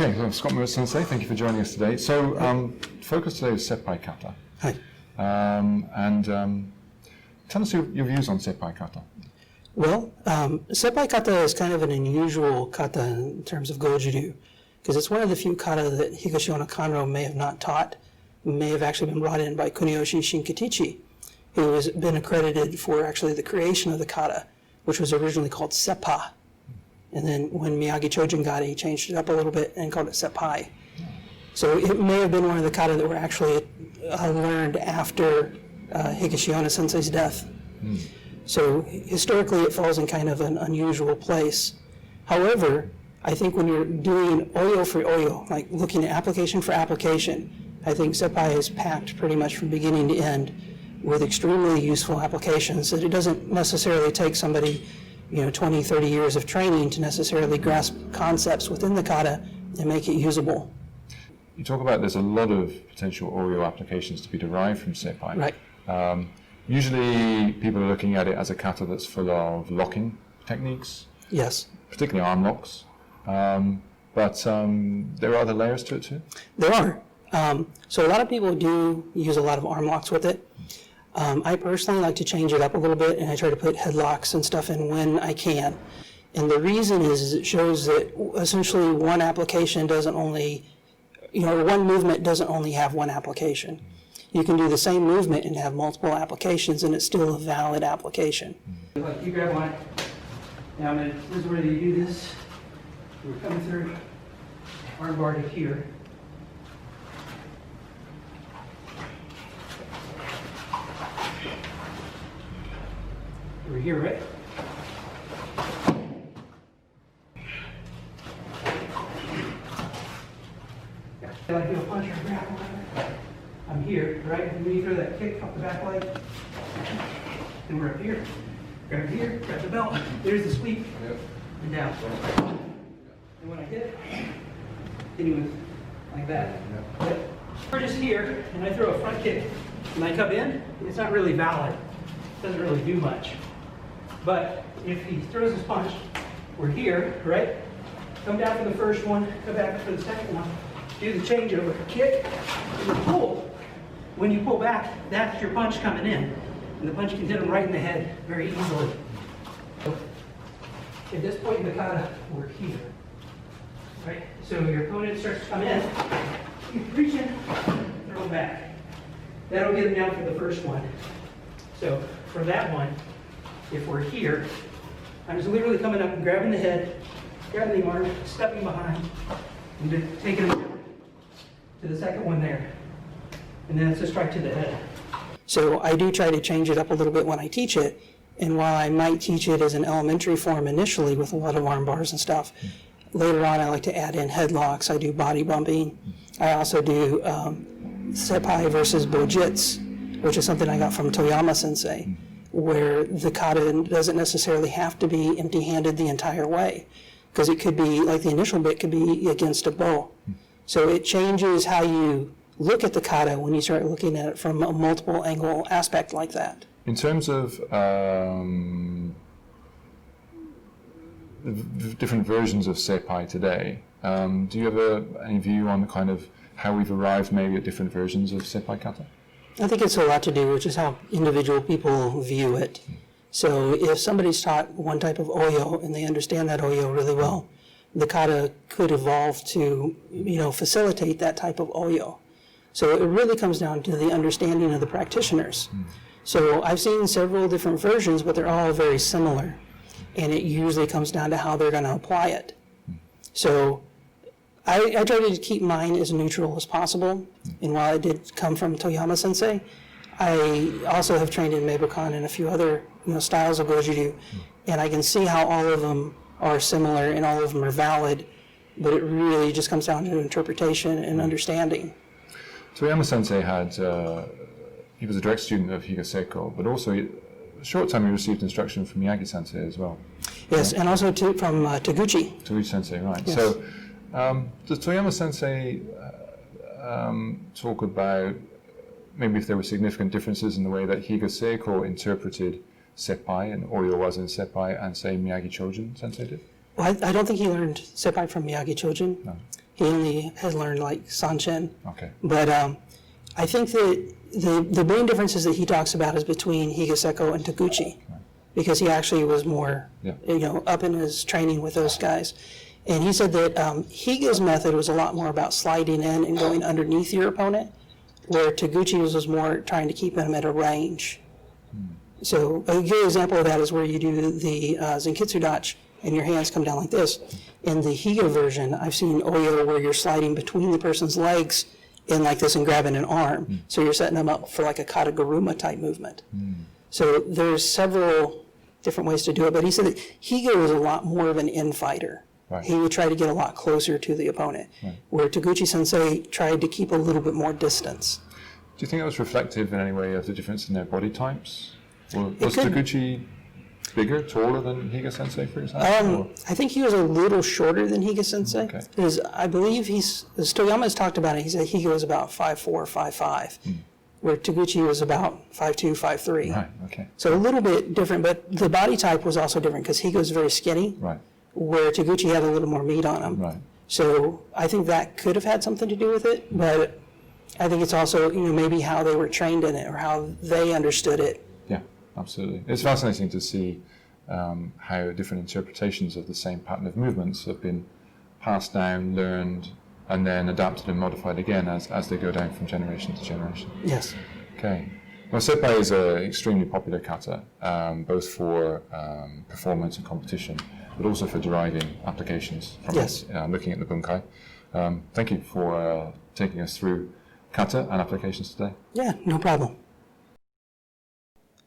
Okay, well, Scot Mertz sensei, thank you for joining us today. So, focus today is Sepai kata. Hi. Tell us your views on Sepai kata. Well, Sepai kata is kind of an unusual kata in terms of Gojuryu, because it's one of the few kata that Higashiyama Kanro may have not taught, may have actually been brought in by Kuniyoshi Shinkatichi, who has been accredited for actually the creation of the kata, which was originally called Sepai. And then when Miyagi Chojin got it, he changed it up a little bit and called it Sepai. So it may have been one of the kata that were actually learned after Higashiyama Sensei's death. So historically it falls in kind of an unusual place. However, I think when you're doing oyo for oyo, like looking at application for application, I think Sepai is packed pretty much from beginning to end with extremely useful applications that it doesn't necessarily take somebody 20, 30 years of training to necessarily grasp concepts within the kata and make it usable. You talk about there's a lot of potential Oryo applications to be derived from Sepai. Right. Usually people are looking at it as a kata that's full of locking techniques. Yes. Particularly arm locks. But there are other layers to it too? There are. So a lot of people do use a lot of arm locks with it. I personally like to change it up a little bit, and I try to put headlocks and stuff in when I can. And the reason is it shows that essentially one application doesn't only, one movement doesn't only have one application. You can do the same movement and have multiple applications, and it's still a valid application. Like you grab one. Now, this is where you do this. We're coming through arm bar to here. We're here, right? I like to do a punch or a grab. I'm here, right? And when you throw that kick off the back leg, and we're up here. Grab here, grab the belt. There's the sweep, and down. And when I hit, hitting with like that. Yep. We're just here, and I throw a front kick, and I come in. It's not really valid. It doesn't really do much. But if he throws his punch, we're here, right? Come down for the first one, come back for the second one, do the changeover, kick, and pull. When you pull back, that's your punch coming in. And the punch can hit him right in the head very easily. So, at this point in the kata, we're here. Right? So your opponent starts to come in, you reach in, throw him back. That'll get him down for the first one. So for that one, if we're here, I'm just literally coming up and grabbing the head, grabbing the arm, stepping behind, and just taking him to the second one there. And then it's a strike to the head. So I do try to change it up a little bit when I teach it. And while I might teach it as an elementary form initially with a lot of arm bars and stuff, later on I like to add in headlocks. I do body bumping. I also do Sepai versus Bojits, which is something I got from Toyama Sensei, where the kata doesn't necessarily have to be empty-handed the entire way, because it could be, like the initial bit could be against a bow. So it changes how you look at the kata when you start looking at it from a multiple angle aspect like that. In terms of the different versions of Sepai today, do you have any view on kind of how we've arrived maybe at different versions of Sepai kata? I think it's a lot to do with just how individual people view it. So if somebody's taught one type of oyo and they understand that oyo really well, the kata could evolve to, facilitate that type of oyo. So it really comes down to the understanding of the practitioners. So I've seen several different versions, but they're all very similar. And it usually comes down to how they're going to apply it. So I try to keep mine as neutral as possible. And while I did come from Toyama Sensei, I also have trained in Meibukan and a few other styles of Gojuryu. And I can see how all of them are similar and all of them are valid. But it really just comes down to interpretation and understanding. Toyama Sensei he was a direct student of Higaseko, but also a short time he received instruction from Miyagi Sensei as well. Yes, and also from Taguchi. Taguchi Sensei, right. Yes. So does Toyama Sensei talk about maybe if there were significant differences in the way that Higaseko interpreted Sepai and Oryo was in Sepai and say Miyagi Chojin Sensei did? Well, I don't think he learned Sepai from Miyagi Chojin. No. He only has learned like Sanshin. Okay. But I think that the main differences that he talks about is between Higaseko and Taguchi, because he actually was more, up in his training with those guys. And he said that Higa's method was a lot more about sliding in and going underneath your opponent, where Taguchi's was more trying to keep him at a range. So a good example of that is where you do the Zenkitsu dachi and your hands come down like this. In the Higa version, I've seen Oyo where you're sliding between the person's legs in like this and grabbing an arm. So you're setting them up for like a kata garuma type movement. So there's several different ways to do it, but he said that Higa was a lot more of an infighter. Right. He would try to get a lot closer to the opponent, where Taguchi sensei tried to keep a little bit more distance. Do you think that was reflective in any way of the difference in their body types? Or was could. Taguchi bigger, taller than Higa sensei, for example? I think he was a little shorter than Higa sensei. Okay. Because I believe as Toyama has talked about it, he said Higa was about 5'4", 5'5", where Taguchi was about 5'2", 5'3". Right, okay. So a little bit different, but the body type was also different because Higa was very skinny, Right. where Taguchi had a little more meat on him. Right. So I think that could have had something to do with it, but I think it's also maybe how they were trained in it or how they understood it. Yeah, absolutely. It's fascinating to see how different interpretations of the same pattern of movements have been passed down, learned, and then adapted and modified again as they go down from generation to generation. Yes. Okay. Well, Sepai is an extremely popular kata, both for performance and competition, but also for deriving applications from Yes. it, looking at the bunkai. Thank you for taking us through kata and applications today. Yeah, no problem.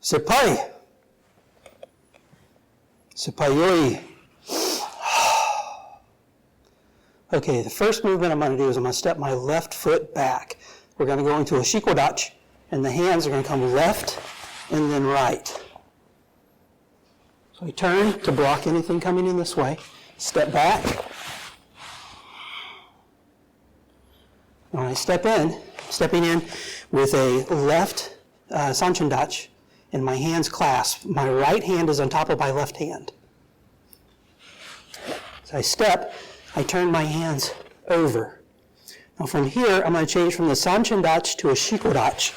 Sepai. Sepaioi. Okay, the first movement I'm going to do is I'm going to step my left foot back. We're going to go into a shiko dachi, and the hands are going to come left and then right. So I turn to block anything coming in this way. Step back. When I step in, stepping in with a left sanchin dachi, and my hands clasp. My right hand is on top of my left hand. So I step, I turn my hands over. Now from here, I'm going to change from the sanchin dachi to a shiko dachi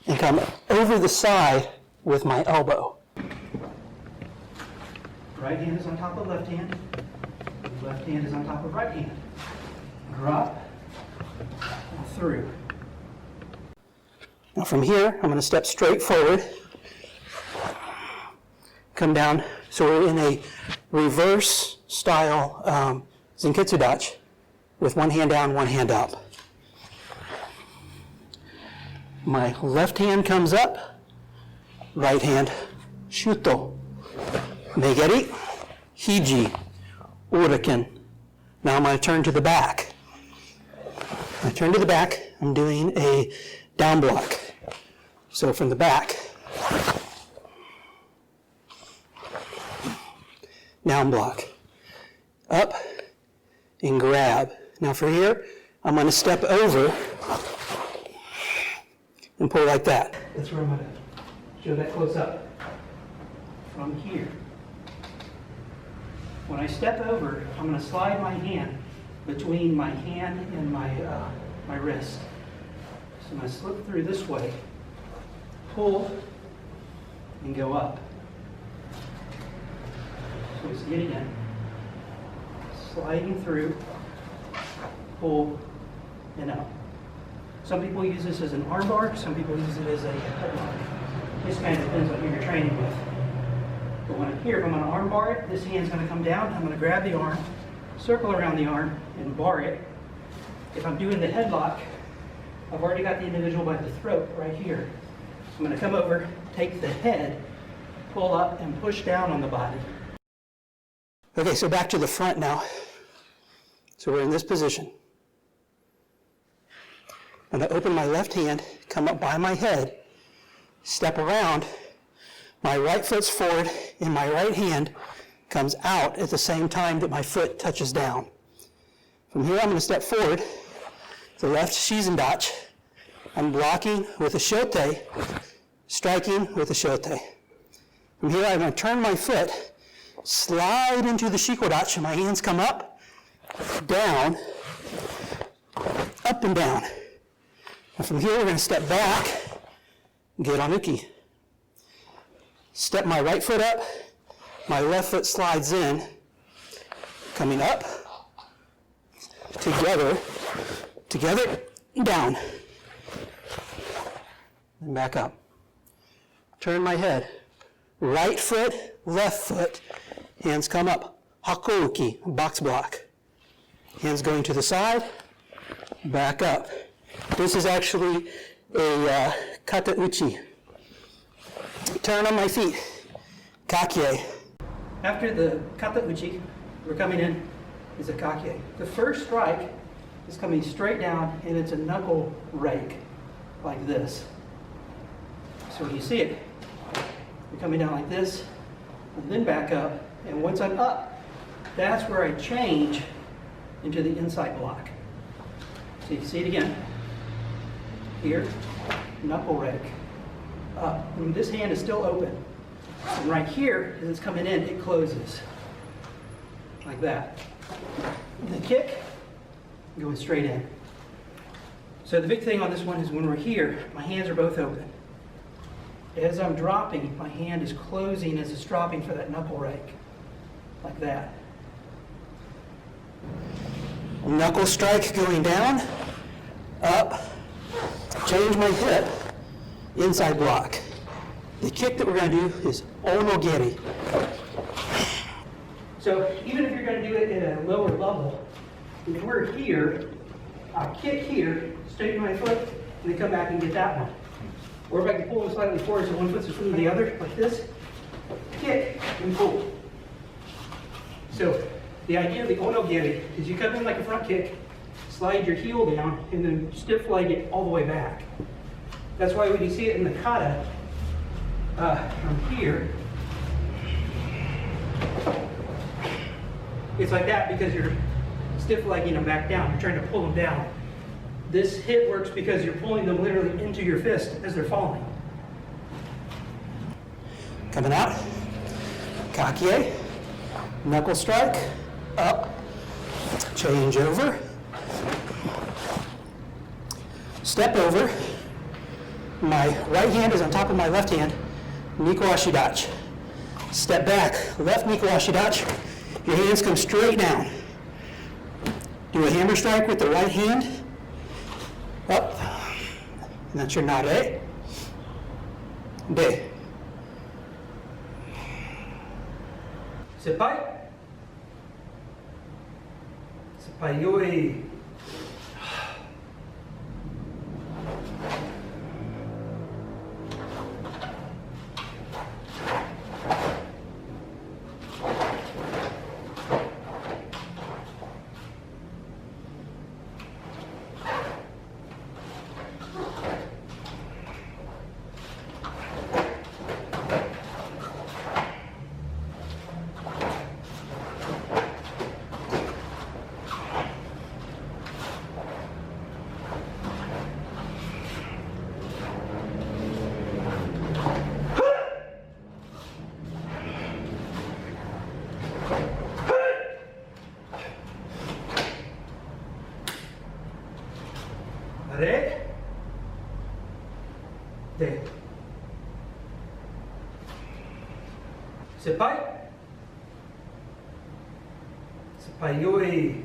and come over the side with my elbow. Right hand is on top of left hand. Left hand is on top of right hand. Drop, and through. Now from here, I'm going to step straight forward, come down. So we're in a reverse style Zenkitsu dachi with one hand down, one hand up. My left hand comes up, right hand, shuto, megeri, hiji, uraken. Now I'm going to turn to the back. When I turn to the back, I'm doing a down block. So from the back, down block, up and grab. Now for here, I'm going to step over and pull like that. That's where I'm going to show that close up. From here. When I step over, I'm going to slide my hand between my hand and my wrist. So I'm going to slip through this way, pull, and go up. So we see it again. Sliding through, pull, and up. Some people use this as an arm bar, some people use it as a headlock. This kind of depends on who you're training with. But when I'm here, if I'm going to arm bar it, this hand's going to come down, I'm going to grab the arm, circle around the arm, and bar it. If I'm doing the headlock, I've already got the individual by the throat right here. So I'm going to come over, take the head, pull up, and push down on the body. Okay, so back to the front now. So we're in this position. I'm going to open my left hand, come up by my head, step around, my right foot's forward, and my right hand comes out at the same time that my foot touches down. From here, I'm going to step forward, the left shizen dachi. I'm blocking with a shote, striking with a shote. From here, I'm going to turn my foot, slide into the shiko dachi. My hands come up, down, up and down. And from here, we're going to step back, get on uki. Step my right foot up, my left foot slides in, coming up, together, down, and back up. Turn my head, right foot, left foot, hands come up, hako uki, box block. Hands going to the side, back up. This is actually a kata uchi. Turn on my feet, kakie. After the kata uchi, we're coming in is a kakie. The first strike is coming straight down, and it's a knuckle rake, like this. So when you see it, you're coming down like this, and then back up, and once I'm up, that's where I change into the inside block. So you can see it again. Here, knuckle rake, up. And this hand is still open. And right here, as it's coming in, it closes. Like that. The kick, going straight in. So the big thing on this one is when we're here, my hands are both open. As I'm dropping, my hand is closing as it's dropping for that knuckle rake. Like that. Knuckle strike going down, up, change my hip, inside block. The kick that we're going to do is onogiri. So even if you're going to do it at a lower level, if we're here, I'll kick here, straighten my foot, and then come back and get that one. Or if I can pull them slightly forward so one foot's in front of the other, like this, kick and pull. So the idea of the onogiri is you come in like a front kick, slide your heel down, and then stiff leg it all the way back. That's why when you see it in the kata, from here, it's like that because you're stiff legging them back down. You're trying to pull them down. This hit works because you're pulling them literally into your fist as they're falling. Coming out, kakie, knuckle strike, up, change over, step over, my right hand is on top of my left hand, Niku Ashidachi. Step back, left Niku Ashidachi, your hands come straight down. Do a hammer strike with the right hand, up, and that's your nare, de. Sepai. Sepai yoi. Nare, de. Sepai. Sepai yoi.